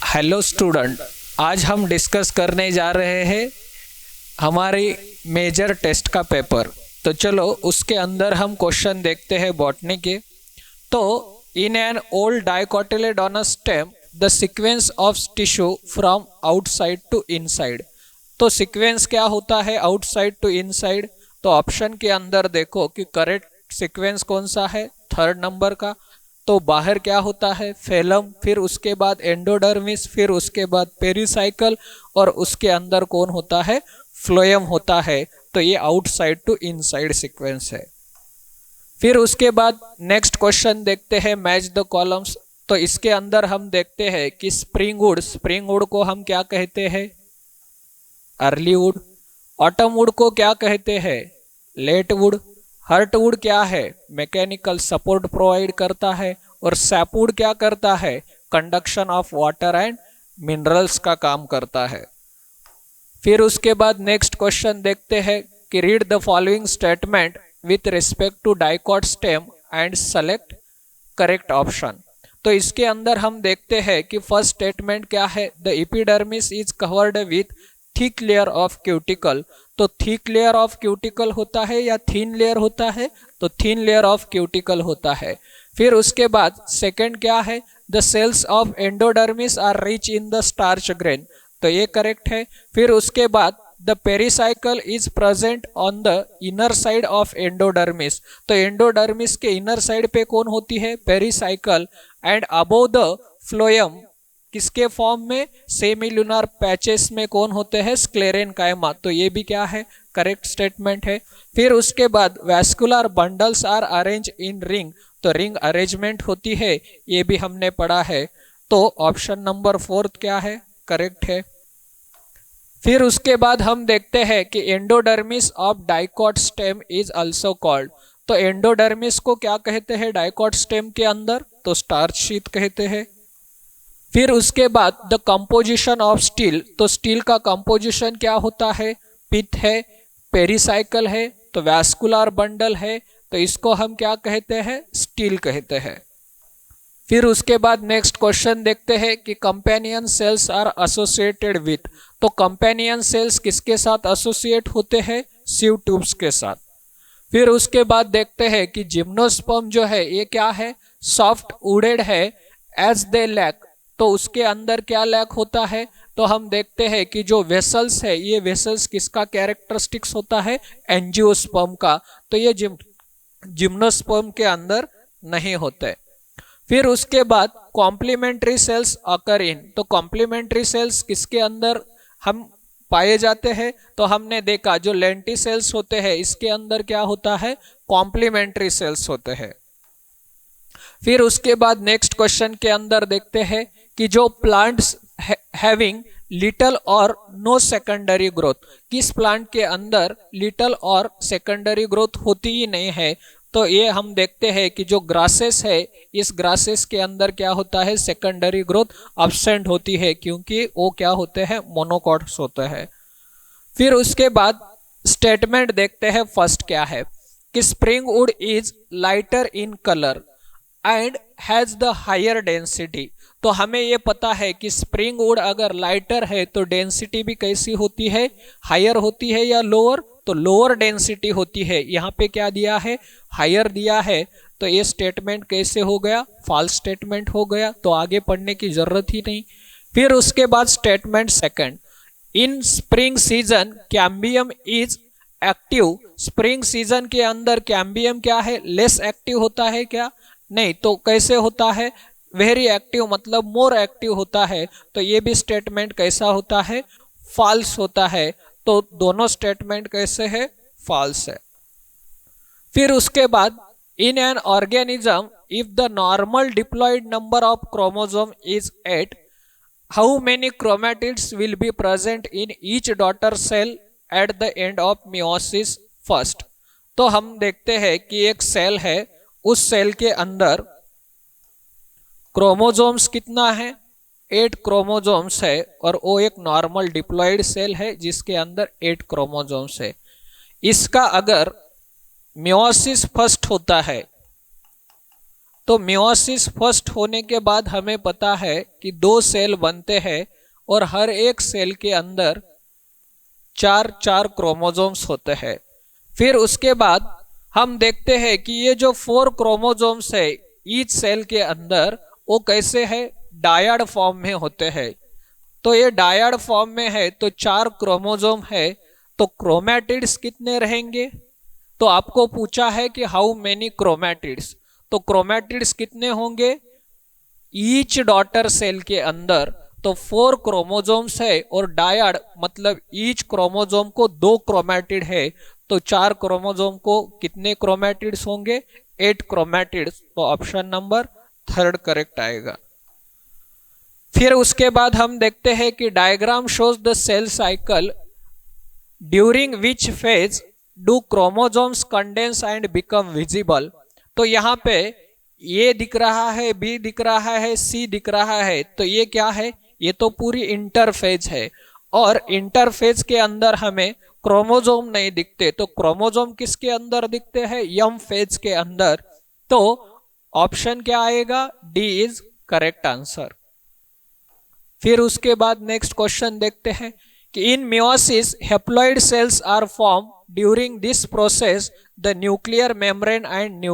Hello student, आज हम discuss करने जा रहे हैं हमारी मेजर टेस्ट का पेपर। तो चलो उसके अंदर हम क्वेश्चन देखते हैं बॉटनी के। तो in an old dicotyledonous stem the sequence of tissue from outside to inside. तो सीक्वेंस क्या होता है आउटसाइड टू इनसाइड? तो ऑप्शन के अंदर देखो कि करेक्ट सीक्वेंस कौन सा है, थर्ड नंबर का। तो बाहर क्या होता है, फेलम, फिर उसके बाद एंडोडर्मिस, फिर उसके बाद पेरिसाइकल, और उसके अंदर कौन होता है, फ्लोएम होता है। तो ये आउटसाइड टू इनसाइड सीक्वेंस है। फिर उसके बाद नेक्स्ट क्वेश्चन देखते हैं, मैच द कॉलम्स। तो इसके अंदर हम देखते हैं कि स्प्रिंगवुड को हम क्या कहते हैं, अर्लीवुड। ऑटमवुड को क्या कहते हैं, लेटवुड। हर्टवुड क्या है, मैकेनिकल सपोर्ट प्रोवाइड करता है। और सैपवुड क्या करता है, conduction of water and minerals का काम करता है। फिर उसके बाद नेक्स्ट क्वेश्चन देखते हैं कि read the following statement with respect to dicot stem and select correct option. तो इसके अंदर हम देखते हैं कि फर्स्ट स्टेटमेंट क्या है, the epidermis is covered with thick layer of cuticle. तो थिक लेयर ऑफ क्यूटिकल होता है या थिन लेयर होता है, तो थिन लेयर ऑफ क्यूटिकल होता है। फिर उसके बाद सेकंड क्या है, the cells of endodermis are rich in the starch grain. तो ये करेक्ट है। फिर उसके बाद the pericycle is present on the inner side of endodermis. तो एंडोडर्मिस के इनर साइड पे कौन होती है, pericycle. And above the phloem किसके फॉर्म में, सेमिलुनर पैचेस में कौन होते हैं, स्क्लेरेनकाइमा। तो ये भी क्या है, करेक्ट स्टेटमेंट है। फिर उसके बाद vascular bundles are arrange in ring. तो रिंग अरेंजमेंट होती है, ये भी हमने पढ़ा है। तो ऑप्शन नंबर 4 क्या है, करेक्ट है। फिर उसके बाद हम देखते हैं कि endodermis of dicot stem is also called. तो एंडोडर्मिस को क्या कहते हैं डाइकॉट स्टेम के अंदर, तो स्टार्च शीथ कहते हैं। फिर उसके बाद द कंपोजिशन ऑफ स्टील। तो स्टील का कंपोजिशन क्या होता है, पिथ है, पेरिसाइकल है, तो वैस्कुलर बंडल है। तो इसको हम क्या कहते हैं, स्टील कहते हैं। फिर उसके बाद नेक्स्ट क्वेश्चन देखते हैं कि companion cells are associated with. तो कंपेनियन सेल्स किसके साथ एसोसिएट होते हैं, सीव ट्यूब्स के साथ। फिर उसके बाद देखते हैं कि जिम्नोस्पर्म जो है ये क्या है, सॉफ्ट वुडेड है एज दे लैक। तो उसके अंदर क्या लैक होता है, तो हम देखते हैं कि जो वेसल्स है, ये वेसल्स किसका कैरेक्टरिस्टिक्स होता है, एंजियोस्पर्म का। तो ये जिम्नोस्पर्म के अंदर नहीं होते। फिर उसके बाद कॉम्प्लीमेंट्री सेल्स अकर इन। तो कॉम्प्लीमेंट्री सेल्स किसके अंदर हम पाए जाते हैं, तो हमने देखा जो लेंटी सेल्स होते हैं इसके अंदर क्या होता है, कॉम्प्लीमेंट्री सेल्स होते हैं। फिर उसके बाद नेक्स्ट क्वेश्चन के अंदर देखते हैं कि जो प्लांट्स हैविंग लिटल और नो सेकेंडरी ग्रोथ, किस प्लांट के अंदर लिटल और सेकेंडरी ग्रोथ होती ही नहीं है। तो ये हम देखते हैं कि जो ग्रासेस है, इस ग्रासेस के अंदर क्या होता है, सेकेंडरी ग्रोथ अब्सेंट होती है, क्योंकि वो क्या होते हैं, मोनोकॉट्स होते हैं। फिर उसके बाद स्टेटमेंट देखते हैं, फर्स्ट क्या है कि springwood is lighter in colour and has the higher density. तो हमें ये पता है कि स्प्रिंगवुड अगर लाइटर है तो डेंसिटी भी कैसी होती है, हायर होती है या लोअर, तो लोअर डेंसिटी होती है। यहाँ पे क्या दिया है, हायर दिया है। तो ये स्टेटमेंट कैसे हो गया, फॉल्स स्टेटमेंट हो गया, तो आगे पढ़ने की जरूरत ही नहीं। फिर उसके बाद statement second, in spring season cambium is active. Spring season के अंदर कैम्बियम क्या है, लेस एक्टिव होता है क्या, नहीं। तो कैसे होता है, वेरी एक्टिव, मतलब मोर एक्टिव होता है। तो ये भी स्टेटमेंट कैसा होता है, फॉल्स होता है। तो दोनों स्टेटमेंट कैसे है, फॉल्स है। फिर उसके बाद in an organism if the normal diploid number of chromosome is 8, how many chromatids will be present in each daughter cell at the end of meiosis first. तो हम देखते हैं कि एक सेल है, उस सेल के अंदर क्रोमोसोम्स कितना है, 8 क्रोमोसोम्स है, और वो एक नॉर्मल डिप्लॉयड सेल है जिसके अंदर 8 क्रोमोसोम्स है। इसका अगर मियोसिस फर्स्ट होता है तो मियोसिस फर्स्ट होने के बाद हमें पता है कि 2 सेल बनते हैं और हर एक सेल के अंदर 4 क्रोमोसोम्स होते हैं। फिर उसके बाद हम देखते हैं कि ये जो 4 क्रोमोसोम्स है ईच सेल के अंदर, वो कैसे है, डायड फॉर्म में होते हैं। तो ये डायड फॉर्म में है तो 4 क्रोमोसोम है, तो क्रोमैटिड्स कितने रहेंगे? तो आपको पूछा है कि हाउ मेनी क्रोमैटिड्स, तो क्रोमैटिड्स कितने होंगे ईच डॉटर सेल के अंदर? तो 4 क्रोमोसोम्स है और डायड मतलब ईच क्रोमोसोम को 2 क्रोमैटिड है, तो 4 क्रोमोसोम को कितने क्रोमैटिड्स होंगे? 8 क्रोमैटिड्स। तो ऑप्शन नंबर 3 करेक्ट आएगा। फिर उसके बाद हम देखते हैं कि diagram shows the cell cycle during which phase do chromosomes condense and become visible. तो यहाँ पे ए दिख रहा है, बी दिख रहा है, सी दिख रहा है, तो ये क्या है? ये तो पूरी इंटरफेज है और इंटरफेज के अंदर हमें क्रोमोसोम नहीं दिखते, तो क्रोमोसोम किसके अंदर दिखते हैं? एम फेज के अंदर। तो ऑप्शन क्या आएगा? D is correct answer. फिर उसके बाद नेक्स्ट क्वेश्चन देखते हैं कि in meiosis haploid cells are form during this process the nuclear membrane and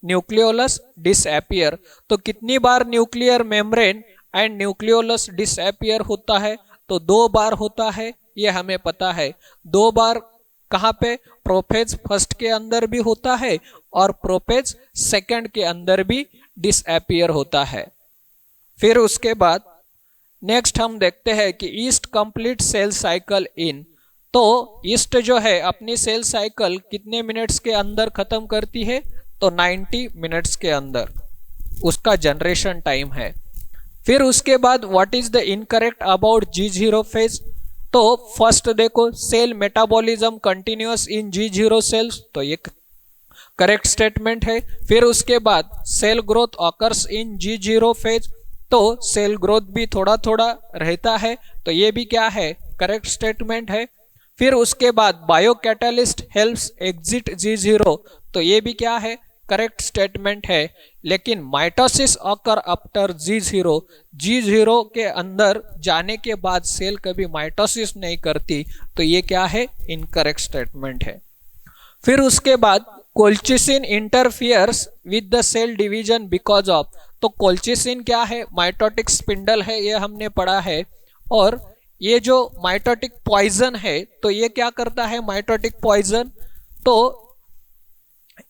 nucleolus disappear. तो कितनी बार nuclear membrane and nucleolus disappear होता है? तो 2 बार होता है, ये हमें पता है। 2 बार कहाँ पे? प्रोफेज फर्स्ट के अंदर भी होता है और प्रोफेज सेकंड के अंदर भी डिसअपियर होता है। फिर उसके बाद नेक्स्ट हम देखते हैं कि yeast complete cell cycle in. तो ईस्ट जो है अपनी सेल साइकिल कितने मिनट्स के अंदर खत्म करती है? तो 90 मिनट्स के अंदर उसका जनरेशन टाइम है। फिर उसके बाद what is the incorrect about G0 phase? तो फर्स्ट देखो, cell metabolism continuous in G0 cells, तो ये करेक्ट स्टेटमेंट है। फिर उसके बाद cell growth occurs in G0 phase, तो सेल ग्रोथ भी थोड़ा थोड़ा रहता है, तो ये भी क्या है? करेक्ट स्टेटमेंट है। फिर उसके बाद बायोकैटालिस्ट हेल्प्स एग्जिट G0, तो ये भी क्या है? करेक्ट स्टेटमेंट है। लेकिन माइटोसिस ऑकर आफ्टर G0 के अंदर जाने के बाद सेल कभी माइटोसिस नहीं करती, तो ये क्या है? इनकरेक्ट स्टेटमेंट है। फिर उसके बाद colchicine interferes with the cell division because of, तो कोल्चिसिन क्या है? माइटोटिक स्पिंडल है, ये हमने पढ़ा है। और ये जो माइटोटिक पॉइजन है, तो ये क्या करता है? माइटोटिक पॉइजन, तो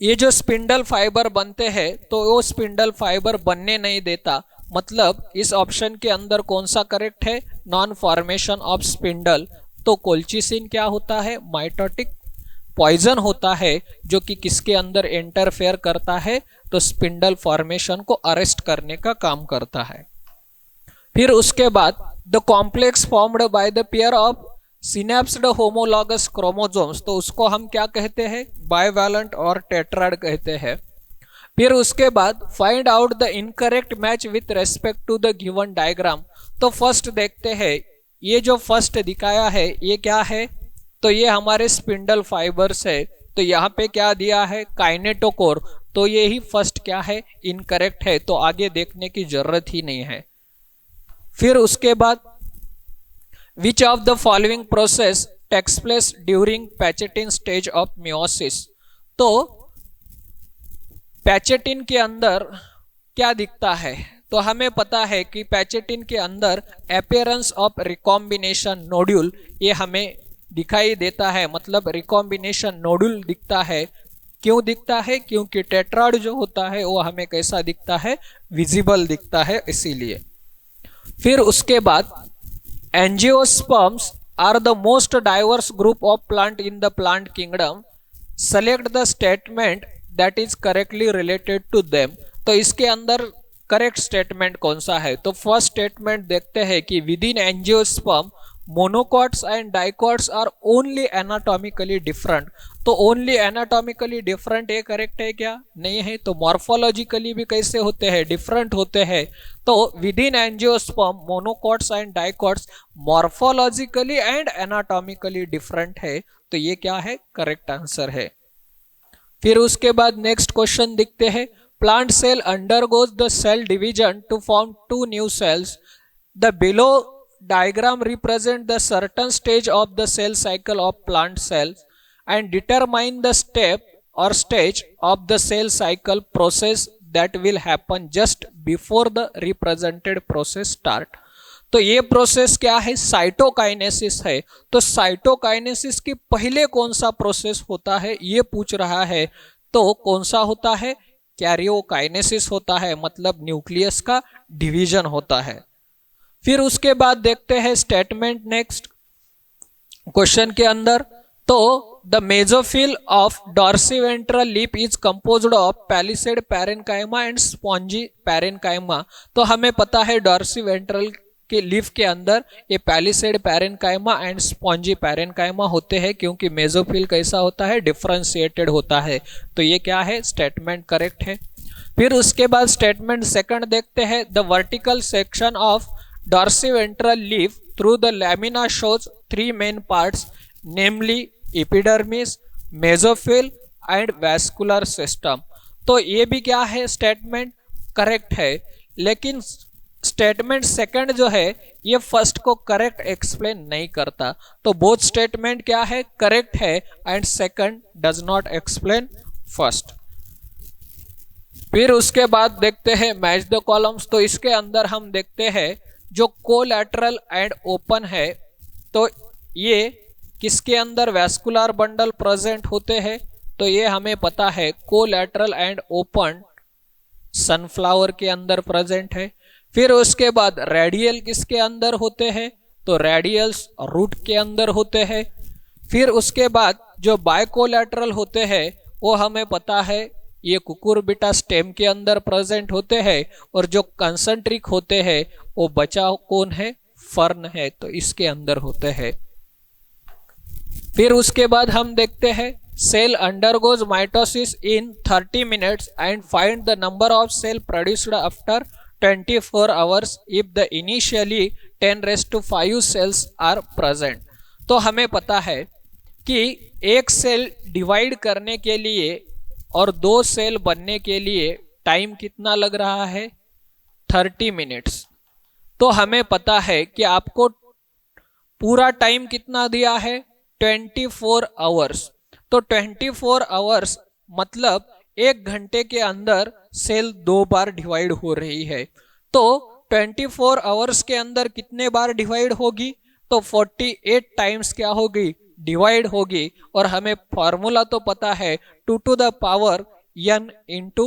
ये जो स्पिंडल फाइबर बनते हैं तो वो स्पिंडल फाइबर बनने नहीं देता। मतलब इस ऑप्शन के अंदर कौन सा करेक्ट है? Non formation of spindle. तो कोल्चिसिन क्या होता है? माइटोटिक पॉइजन होता है जो कि किसके अंदर इंटरफेयर करता है? तो स्पिंडल फॉर्मेशन को अरेस्ट करने का काम करता है। फिर उसके बाद the complex formed by the pair of synapsed homologous chromosomes, तो उसको हम क्या कहते हैं? बाइवैलेंट और टेट्राड कहते हैं। फिर उसके बाद find out the incorrect match with respect to the given diagram. तो फर्स्ट देखते हैं, ये जो फर्स्ट दिखाया है ये क्या है? तो ये हमारे स्पिंडल फाइबर्स है, तो यहाँ पे क्या दिया है? काइनेटोकोर, तो ये ही फर्स्ट क्या है? इनकरेक्ट है, तो आगे देखने की जरूरत ही नहीं है। फिर उसके बाद which of the following process takes place during pachytene stage of meiosis. तो पैचेटिन के अंदर क्या दिखता है? तो हमें पता है कि पैचेटिन के अंदर अपीयरेंस ऑफ रिकॉम्बिनेशन नोड्यूल ये हमें दिखाई देता है, मतलब रिकॉम्बिनेशन नोड्यूल दिखता है। क्यों दिखता है? क्योंकि टेट्राड जो होता है वो हमें कैसा दिखता है? विजिबल दिखता है, इसीलिए। फिर उसके बाद angiosperms are the most diverse group of plant in the plant kingdom, select the statement that is correctly related to them. तो इसके अंदर करेक्ट स्टेटमेंट कौन सा है? तो फर्स्ट स्टेटमेंट देखते हैं कि within angiosperm monocots and dicots are only anatomically different. तो ओनली एनाटॉमिकली डिफरेंट ये करेक्ट है क्या? नहीं है। तो मॉर्फोलॉजिकली भी कैसे होते हैं? डिफरेंट होते हैं। तो with in angiosperm monocots and dicots morphologically and anatomically different है। तो ये क्या है? करेक्ट आंसर है। फिर उसके बाद नेक्स्ट क्वेश्चन देखते हैं। Plant cell undergoes the cell division to form 2 new cells. The below diagram represent the certain stage of the cell cycle of plant cells and determine the step or stage of the cell cycle process that will happen just before the represented process start। तो ये process क्या है? Cytokinesis है। तो cytokinesis के पहले कौन सा प्रोसेस होता है ये पूछ रहा है। तो कौन सा होता है? कैरियोकाइनेसिस होता है, मतलब न्यूक्लियस का डिवीजन होता है। फिर उसके बाद देखते हैं स्टेटमेंट नेक्स्ट क्वेश्चन के अंदर। तो the mesophyll of dorsiventral leaf is composed of palisade parenchyma and spongy parenchyma. तो हमें पता है डॉर्सिवेंट्रल के लिप के अंदर ये palisade parenchyma and spongy parenchyma होते हैं, क्योंकि मेसोफिल कैसा होता है? डिफरेंशिएटेड होता है। तो ये क्या है? स्टेटमेंट करेक्ट है। फिर उसके बाद स्टेटमेंट सेकंड देखते हैं। The vertical section of dorsiventral leaf through the lamina shows 3 main parts, namely epidermis, mesophyll and vascular system। तो ये भी क्या है? स्टेटमेंट करेक्ट है। लेकिन स्टेटमेंट सेकंड जो है ये फर्स्ट को करेक्ट एक्सप्लेन नहीं करता। तो बोथ स्टेटमेंट क्या है? करेक्ट है and second does not explain first. फिर उसके बाद देखते हैं मैच द कॉलम्स। तो इसके अंदर हम देखते हैं जो कोलैटरल एंड ओपन है, तो ये किसके अंदर वैस्कुलर बंडल प्रेजेंट होते हैं? तो ये हमें पता है कोलैटरल एंड ओपन सनफ्लावर के अंदर प्रेजेंट है। फिर उसके बाद रेडियल किसके अंदर होते हैं? तो रेडियल्स रूट के अंदर होते हैं। फिर उसके बाद जो बायकोलैटरल होते हैं वो हमें पता है ये कुकुरबिटा स्टेम के अंदर प्रेजेंट होते हैं, और जो कंसंट्रिक होते हैं वो बचाव कौन है? फर्न है, तो इसके अंदर होते हैं। फिर उसके बाद हम देखते हैं cell undergoes mitosis in 30 minutes and find the number of cell produced after 24 hours if the initially 10⁵ cells are present. तो हमें पता है कि एक सेल डिवाइड करने के लिए और 2 सेल बनने के लिए टाइम कितना लग रहा है? 30 मिनट्स। तो हमें पता है कि आपको पूरा टाइम कितना दिया है? 24 आवर्स। तो 24 आवर्स मतलब 1 घंटे के अंदर सेल 2 बार डिवाइड हो रही है। तो 24 आवर्स के अंदर कितने बार डिवाइड होगी? तो 48 टाइम्स क्या होगी? डिवाइड होगी। और हमें फॉर्मूला तो पता है 2 to the power n into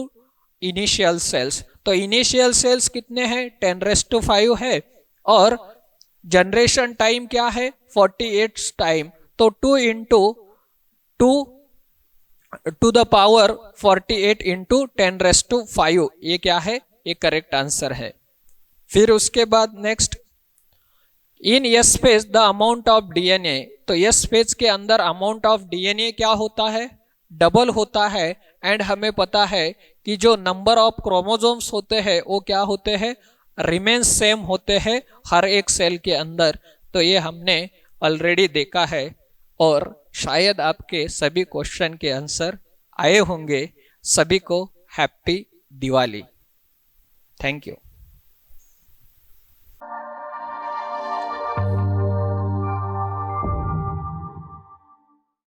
initial cells. तो इनिशियल सेल्स कितने हैं? 10⁵ है, और जनरेशन टाइम क्या है? 48 टाइम। तो 2 into 2 to the power 48 into 10⁵, ये क्या है? ये करेक्ट आंसर है। फिर उसके बाद next in S phase the amount of DNA. तो एस फेज के अंदर अमाउंट ऑफ डीएनए क्या होता है? डबल होता है। एंड हमें पता है कि जो नंबर ऑफ क्रोमोसोम्स होते हैं वो क्या होते हैं? रिमेन सेम होते हैं हर एक सेल के अंदर। तो ये हमने ऑलरेडी देखा है, और शायद आपके सभी क्वेश्चन के आंसर आए होंगे। सभी को हैप्पी दिवाली। Thank you.